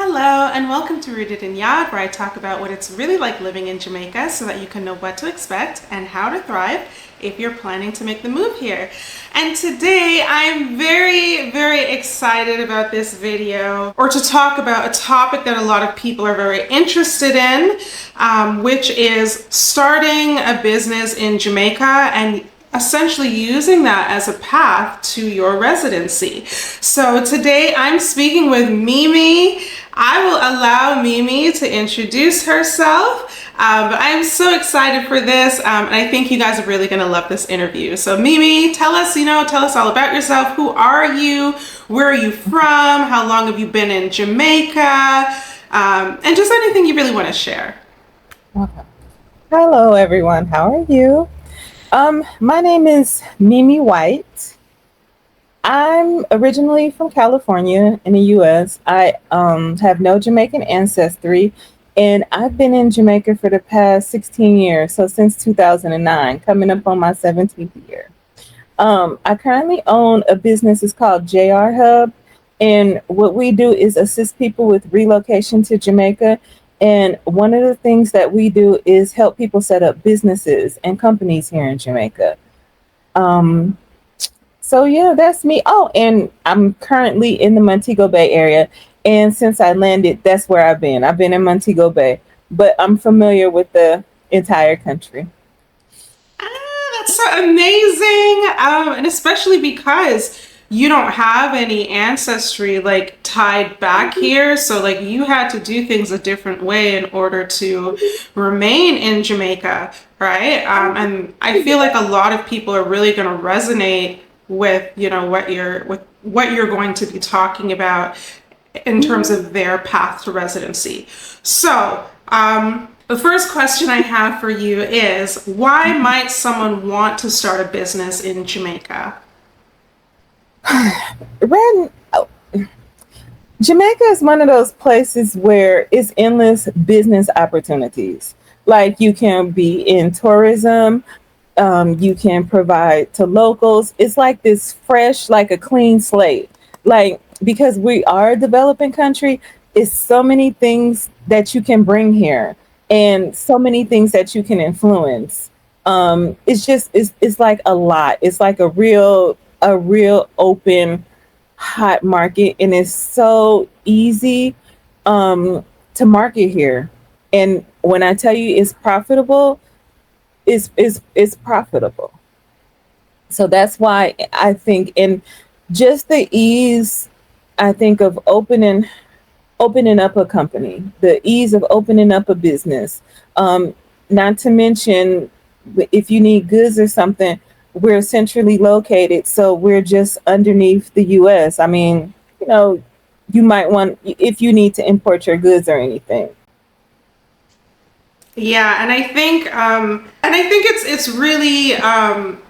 Hello, and welcome to Rooted in Yard, where I talk about what it's really like living in Jamaica so that you can know what to expect and how to thrive if you're planning to make the move here. And today I'm very excited about this video, or to talk about a topic that a lot of people are very interested in, which is starting a business in Jamaica and essentially using that as a path to your residency. So today I'm speaking with MEMEE. I will allow MEMEE to introduce herself, but I'm so excited for this, and I think you guys are really going to love this interview. So MEMEE, tell us all about yourself. Who are you? Where are you from? How long have you been in Jamaica? And just anything you really want to share. Okay. Hello, everyone. How are you? My name is MEMEE WHYTE. I'm originally from California in the U.S. I have no Jamaican ancestry, and I've been in Jamaica for the past 16 years, so since 2009, coming up on my 17th year. I currently own a business. It's called JR Hub, and what we do is assist people with relocation to Jamaica. And one of the things that we do is help people set up businesses and companies here in Jamaica. Um, so yeah, that's me. Oh, and I'm currently in the Montego Bay area. And since I landed, that's where I've been. I've been in Montego Bay, but I'm familiar with the entire country. That's so amazing. And especially because you don't have any ancestry like tied back here. So like you had to do things a different way in order to remain in Jamaica, right? And I feel like a lot of people are really going to resonate with, what you're going to be talking about in terms of their path to residency. So, the first question I have for you is, why might someone want to start a business in Jamaica? Ren, Jamaica is one of those places where it's endless business opportunities. Like you can be in tourism, you can provide to locals. It's like this fresh, like a clean slate. Like because we are a developing country, it's so many things that you can bring here, and so many things that you can influence. It's like a lot. It's like a real open hot market, and it's so easy to market here. And when I tell you it's profitable, it's profitable. So that's why I think, and just the ease, I think of opening up a company, the ease of opening up a business. Not to mention, if you need goods or something, we're centrally located, so we're just underneath the U.S. I mean, you might want, if you need to import your goods or anything. Yeah, and I think it's really,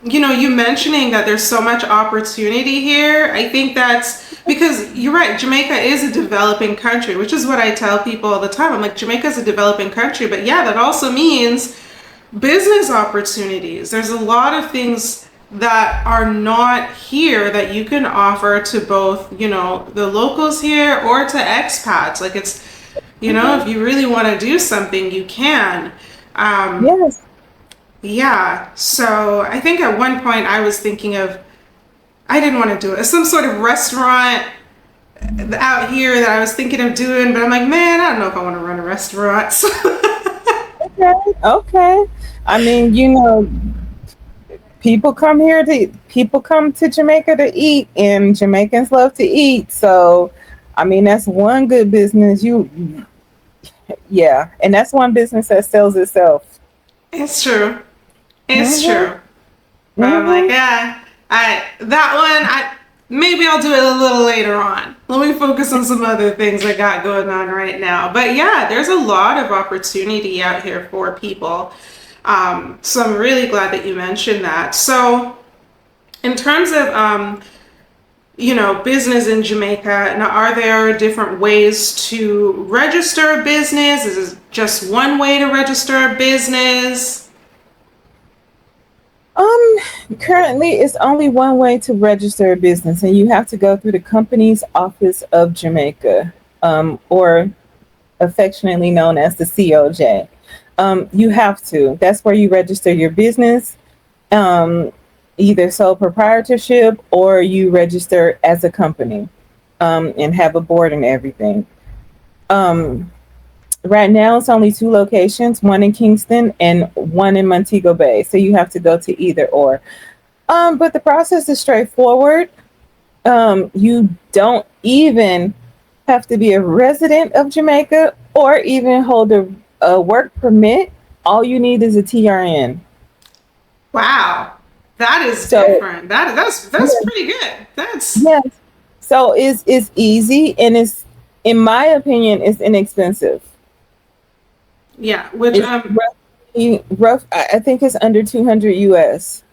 you mentioning that there's so much opportunity here. I think that's because you're right. Jamaica is a developing country, which is what I tell people all the time. I'm like, Jamaica is a developing country, but yeah, that also means business opportunities. There's a lot of things that are not here that you can offer to both, the locals here or to expats. Like it's, Mhm. if you really want to do something, you can. Um, Yes. yeah. So I think at one point I was thinking of, I didn't want to do it. Some sort of restaurant out here that I was thinking of doing, but I'm like, man, I don't know if I want to run a restaurant. So Okay. Okay. I mean, people come to Jamaica to eat, and Jamaicans love to eat. So, I mean, that's one good business. Yeah, and that's one business that sells itself. it's true. It's Hmm. true. But I'm like, Hmm. yeah, that one, maybe I'll do it a little later on. Let me focus on some other things I got going on right now. But yeah, there's a lot of opportunity out here for people. So I'm really glad that you mentioned that. So in terms of, business in Jamaica, now are there different ways to register a business? Is it just one way to register a business? Um, Currently, it's only one way to register a business, and you have to go through the company's office of Jamaica. or affectionately known as the COJ. You have to. That's where you register your business, um, either sole proprietorship or you register as a company, and have a board and everything. Um, right now, it's only two locations, one in Kingston and one in Montego Bay. So you have to go to either or. But the process is straightforward. You don't even have to be a resident of Jamaica or even hold a work permit. All you need is a TRN. Wow. That is So different. That's yes, pretty good. That's yes. So it's easy and it's, in my opinion, it's inexpensive. yeah, which It's rough. I think it's under 200 US.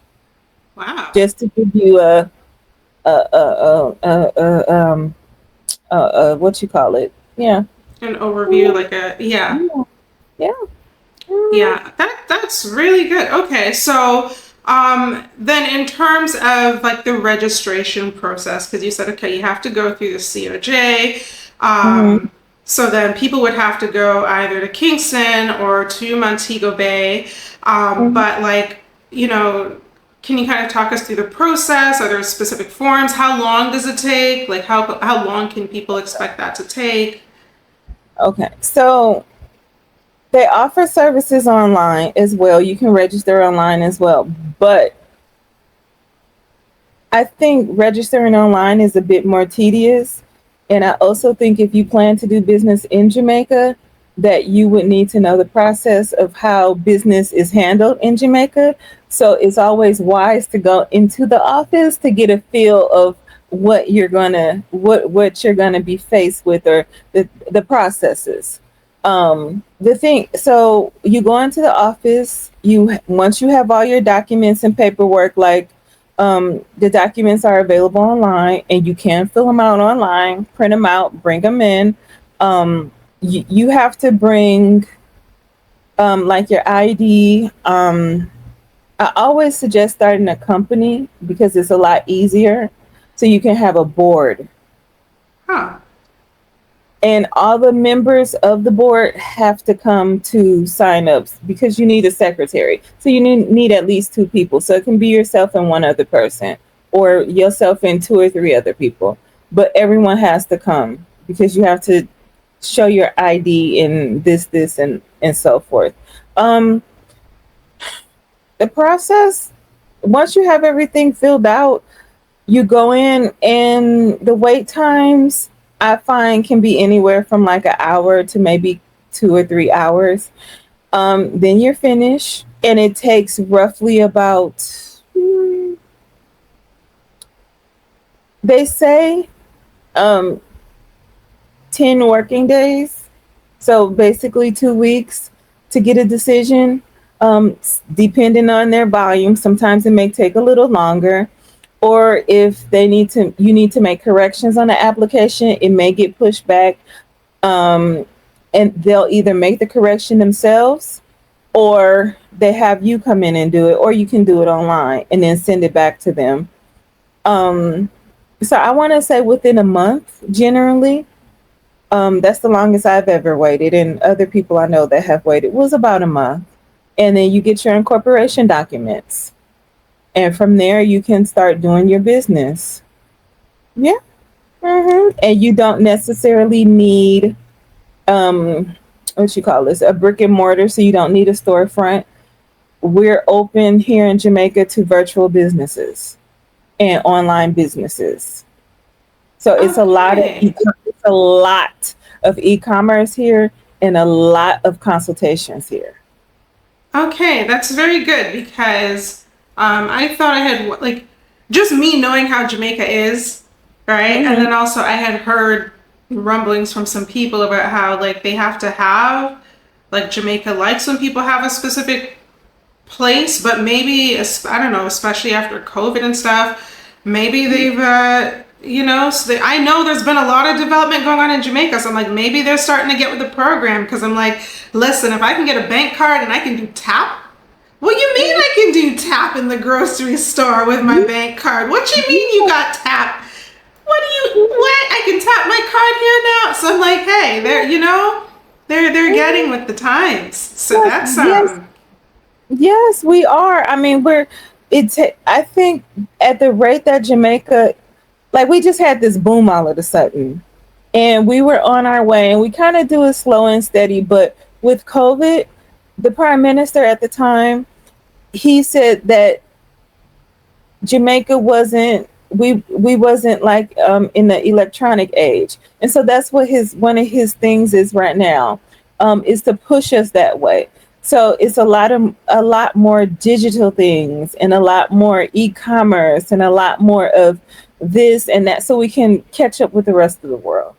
wow. Just to give you a what you call it? Yeah. An overview, Yeah. like a yeah. Yeah. Mhm. Yeah, that's really good. Okay, so then in terms of like the registration process, because you said okay, you have to go through the COJ. Mhm. So then people would have to go either to Kingston or to Montego Bay. Mhm. But like, you know, can you kind of talk us through the process? Are there specific forms? How long does it take? Like how long can people expect that to take? Okay. So they offer services online as well. You can register online as well. But I think registering online is a bit more tedious. And I also think if you plan to do business in Jamaica, that you would need to know the process of how business is handled in Jamaica. So it's always wise to go into the office to get a feel of what you're gonna be faced with, or the processes. The thing, so you go into the office, you once you have all your documents and paperwork, like the documents are available online and you can fill them out online, print them out, bring them in. You have to bring like your ID. I always suggest starting a company because it's a lot easier. So you can have a board, Huh. and all the members of the board have to come to sign-ups because you need a secretary. So you need at least two people. So it can be yourself and one other person, or yourself and two or three other people. But everyone has to come because you have to show your ID and this, and so forth. Um, the process, once you have everything filled out, you go in, and the wait times I find can be anywhere from like an hour to maybe 2 or 3 hours. Then you're finished, and it takes roughly about, they say, um, 10 working days. So basically 2 weeks to get a decision. Depending on their volume, sometimes it may take a little longer. Or if you need to make corrections on the application, it may get pushed back. Um, and they'll either make the correction themselves, or they have you come in and do it, or you can do it online and then send it back to them. Um, so I want to say within a month, generally. That's the longest I've ever waited, and other people I know that have waited was about a month. And then you get your incorporation documents, and from there you can start doing your business. Yeah. And you don't necessarily need what you call this, a brick and mortar, so you don't need a storefront. We're open here in Jamaica to virtual businesses and online businesses. So Okay. it's a lot of e-commerce here and a lot of consultations here. Okay, that's very good because I thought I had like just me knowing how Jamaica is, right? And Hmm. then also I had heard rumblings from some people about how like they have to have like Jamaica likes when people have a specific place, but maybe I don't know, especially after COVID and stuff, maybe they've so I know there's been a lot of development going on in Jamaica, so I'm like maybe they're starting to get with the program because I'm like, listen, if I can get a bank card and I can do tap. What you mean I can do tap in the grocery store with my bank card? What you mean you got tap? What? I can tap my card here now. So I'm like, okay. They're getting with the times. So Yes, that's yes, yes, we are. I mean, I think at the rate that Jamaica, like we just had this boom all of a sudden, and we were on our way, and we kind of do it slow and steady. But with COVID, the prime minister at the time, he said that Jamaica we wasn't like in the electronic age. And so that's what his one of his things is right now, is to push us that way. So it's a lot more digital things and a lot more e-commerce and a lot more of this and that so we can catch up with the rest of the world.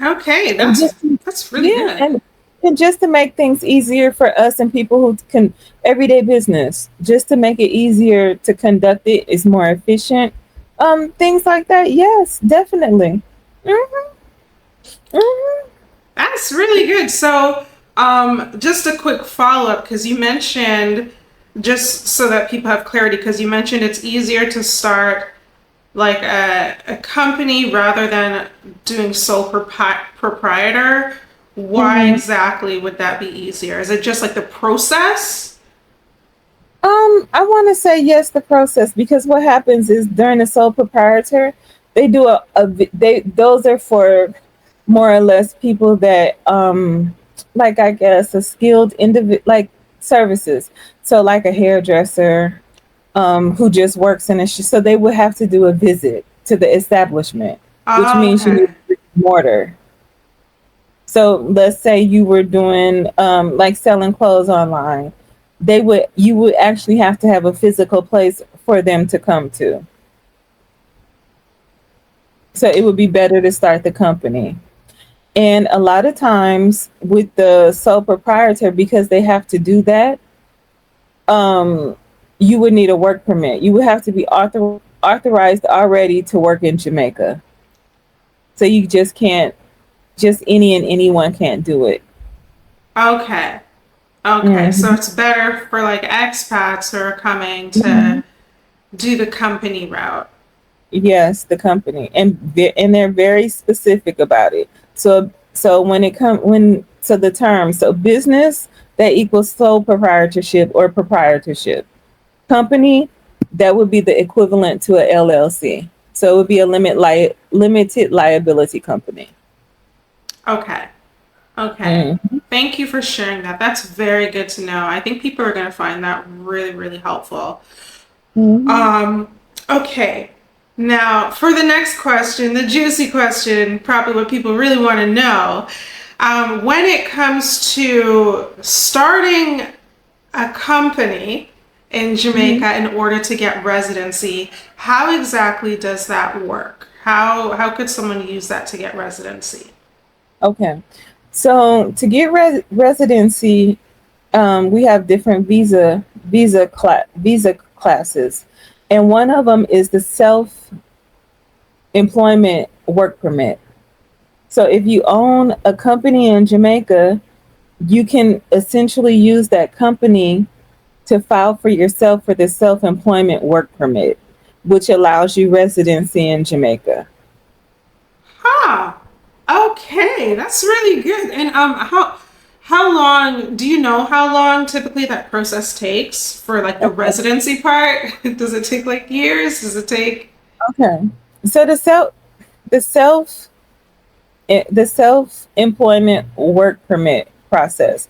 okay. And just That's really yeah, good. and just to make things easier for us and people who can everyday business, just to make it easier to conduct it is more efficient. Things like that. Yes, definitely. Hmm. Hmm. That's really good. So, just a quick follow up because you mentioned, just so that people have clarity, because you mentioned it's easier to start like a company rather than doing sole proprietor. Why Hmm. exactly would that be easier? Is it just like the process? I want to say yes, the process, because what happens is during the sole proprietor, they do they those are for more or less people that like I guess a skilled individual like services. So like a hairdresser who just works in a so they would have to do a visit to the establishment, which means you need Okay. mortar. So let's say you were doing like selling clothes online. You would actually have to have a physical place for them to come to. So it would be better to start the company. And a lot of times with the sole proprietor, because they have to do that, um, you would need a work permit. You would have to be authorized already to work in Jamaica. So you just can't, just any and anyone can't do it. Okay. Okay. So Hmm. it's better for like expats who are coming to Hmm. do the company route. Yes, the company, and they're very specific about it. So when it come when so the term so business that equals sole proprietorship or proprietorship. Company, that would be the equivalent to a LLC. So it would be a limited liability company. Okay. Okay. Mm-hmm. Thank you for sharing that. That's very good to know. I think people are going to find that really, really helpful. Hmm. Um, okay. Now, for the next question, the juicy question, probably what people really want to know. When it comes to starting a company in Hmm. Jamaica in order to get residency, how exactly does that work? How could someone use that to get residency? Okay. So to get residency, we have different visa classes, and one of them is the self employment work permit. So if you own a company in Jamaica, you can essentially use that company to file for yourself for the self employment work permit, which allows you residency in Jamaica. Huh. Okay, that's really good. And how long do you know how long typically that process takes for like the residency part? Does it take like years? Does it take Okay. So the self the self employment work permit process.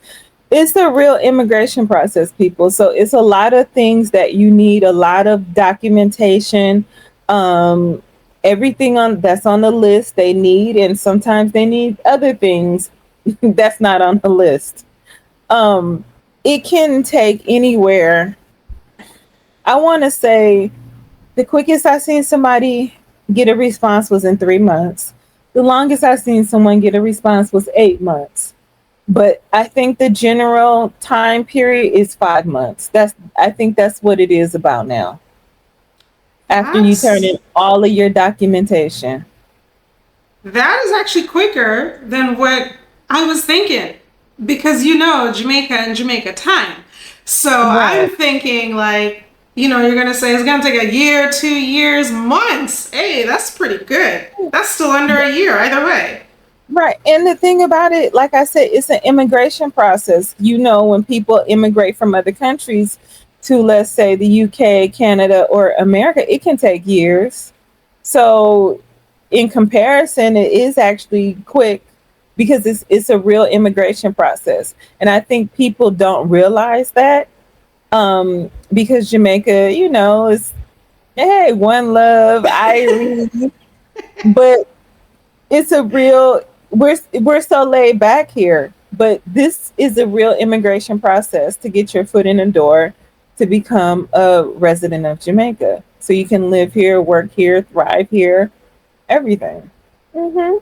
It's the real immigration process, people. So it's a lot of things that you need, a lot of documentation, um, everything on that's on the list they need, and sometimes they need other things that's not on the list. Um, it can take anywhere. I want to say the quickest I seen somebody get a response was in 3 months. The longest I seen someone get a response was 8 months. But I think the general time period is 5 months. I think that's what it is about now. After you turn that's in all of your documentation. that is actually quicker than what I was thinking because Jamaica and Jamaica time. So I'm Right. thinking like, you're gonna say it's gonna take a year, 2 years, months. Hey, that's pretty good. That's still under a year either way. Right. And the thing about it, like I said, it's an immigration process. You know, when people immigrate from other countries to, let's say, the UK, Canada, or America, it can take years. So, in comparison, it is actually quick because it's a real immigration process. And I think people don't realize that because Jamaica, you know, is, hey, one love, Irie, but it's a real, we're so laid back here, but this is a real immigration process to get your foot in the door to become a resident of Jamaica, so you can live here, work here, thrive here, everything. Hmm.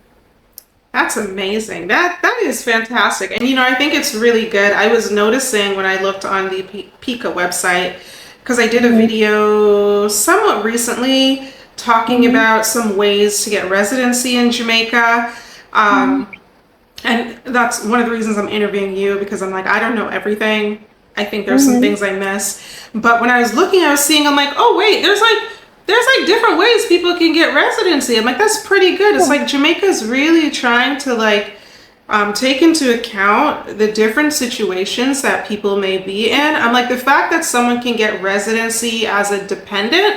That's amazing. That is fantastic. And I think it's really good. I was noticing when I looked on the Pika website, because I did a Hmm. video somewhat recently talking Hmm. about some ways to get residency in Jamaica. Hmm. Um, and that's one of the reasons I'm interviewing you, because I'm like, I don't know everything. I think there's some Hmm. things I miss. But when I was looking, I was seeing, I'm like, oh wait, there's like different ways people can get residency. I'm like, that's pretty good. It's Yeah. like Jamaica's really trying to like take into account the different situations that people may be in. I'm like, the fact that someone can get residency as a dependent,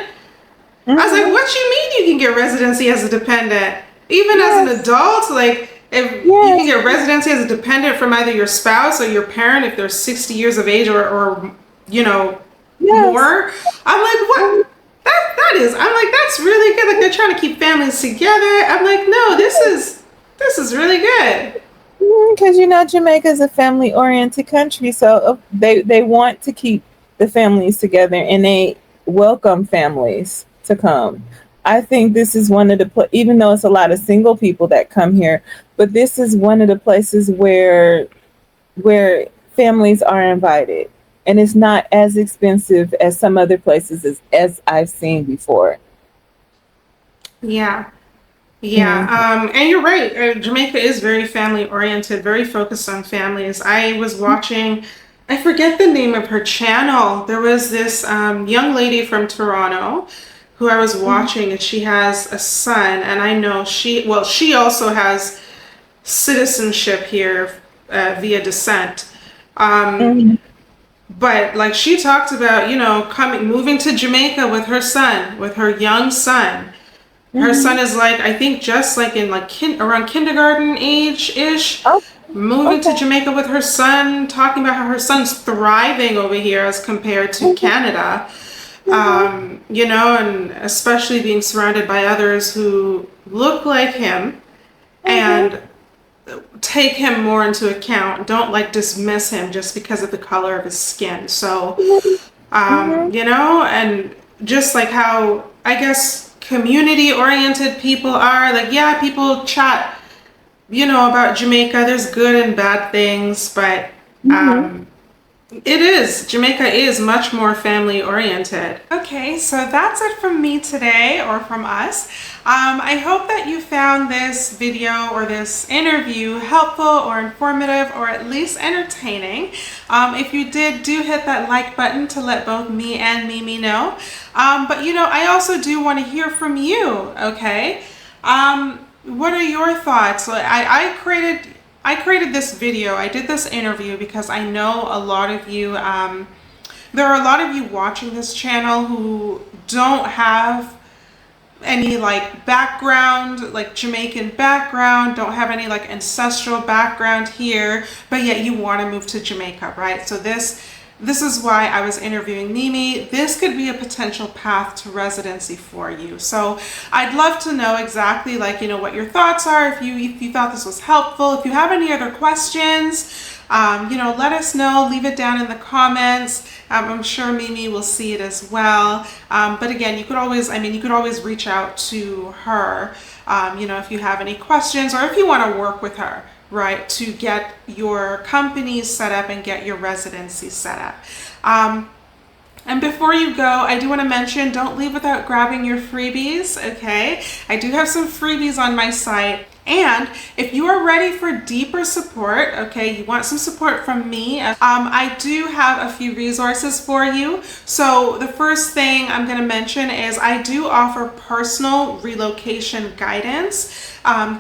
I was like, Hmm. what you mean you can get residency as a dependent? Even as an Yes. adult, like if you can Yes. get residency as a dependent from either your spouse or your parent if they're 60 years of age or you know, Yes. more. I'm like, what? That is. I'm like, that's really good. Like they're trying to keep families together. I'm like, no, this is really good. Because you know Jamaica is a family oriented country, so they want to keep the families together and they welcome families to come. I think this is one of the even though it's a lot of single people that come here, but this is one of the places where families are invited, and it's not as expensive as some other places as I've seen before. Yeah. Yeah, Mhm. and you're right. Jamaica is very family oriented, very focused on families. I was watching, I forget the name of her channel. There was this young lady from Toronto who I was Mhm. watching, and she has a son, and I know she also has citizenship here via descent. Um, Mhm. but like she talked about, moving to Jamaica with her son, with her young son. Her son Mhm. is like, I think just like in like around kindergarten age ish, Oh, moving to okay. Jamaica with her son, talking about how her son's thriving over here as compared to Mhm. Canada. Mhm. And especially being surrounded by others who look like him Mhm. and take him more into account. Don't like dismiss him just because of the color of his skin. So, Mhm. Mhm. and just like how I guess community oriented people are, like, yeah, people chat, about Jamaica. There's good and bad things, but Mhm. Jamaica is much more family oriented. Okay, so that's it from me today, or from us. I hope that you found this video or this interview helpful or informative or at least entertaining. If you did, do hit that like button to let both me and Mimi know. But I also do want to hear from you, okay? What are your thoughts? I created this video. I did this interview because I know a lot of you. There are a lot of you watching this channel who don't have any like background, like Jamaican background, don't have any like ancestral background here, but yet you want to move to Jamaica, right? So this is why I was interviewing Mimi. This could be a potential path to residency for you. So I'd love to know exactly like, what your thoughts are, if you thought this was helpful. If you have any other questions, let us know, leave it down in the comments. I'm sure Mimi will see it as well. But again, you could always reach out to her, if you have any questions or if you want to work with her, right, to get your company set up and get your residency set up. And before you go, I do want to mention, don't leave without grabbing your freebies, okay? I do have some freebies on my site. And if you are ready for deeper support, okay, you want some support from me, I do have a few resources for you. So the first thing I'm going to mention is I do offer personal relocation guidance.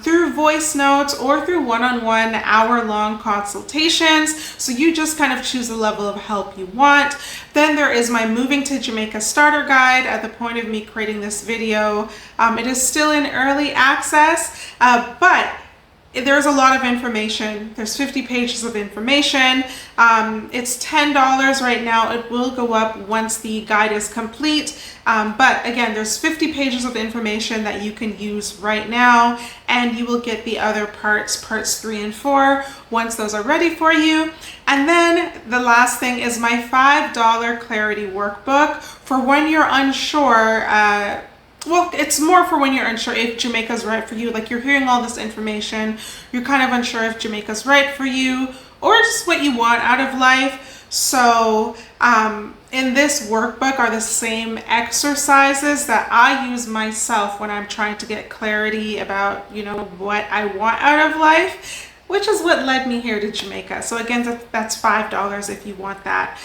through voice notes or through one-on-one hour-long consultations. So you just kind of choose the level of help you want. Then there is my Moving to Jamaica Starter Guide. At the point of me creating this video, it is still in early access, but there's a lot of information. There's 50 pages of information. It's $10 right now. It will go up once the guide is complete. But again, there's 50 pages of information that you can use right now, and you will get the other parts 3 and 4, once those are ready for you. And then the last thing is my $5 clarity workbook for when you're unsure. Well, it's more for when you're unsure if Jamaica's right for you. Like, you're hearing all this information, you're kind of unsure if Jamaica's right for you or just what you want out of life. So in this workbook are the same exercises that I use myself when I'm trying to get clarity about, you know, what I want out of life, which is what led me here to Jamaica. So again, that's $5 if you want that.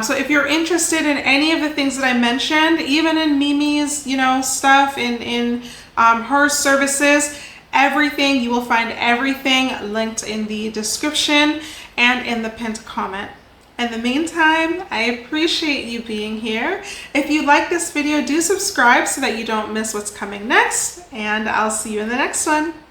So if you're interested in any of the things that I mentioned, even in MEMEE's, you know, stuff, in her services, everything, you will find everything linked in the description and in the pinned comment. In the meantime, I appreciate you being here. If you like this video, do subscribe so that you don't miss what's coming next, and I'll see you in the next one.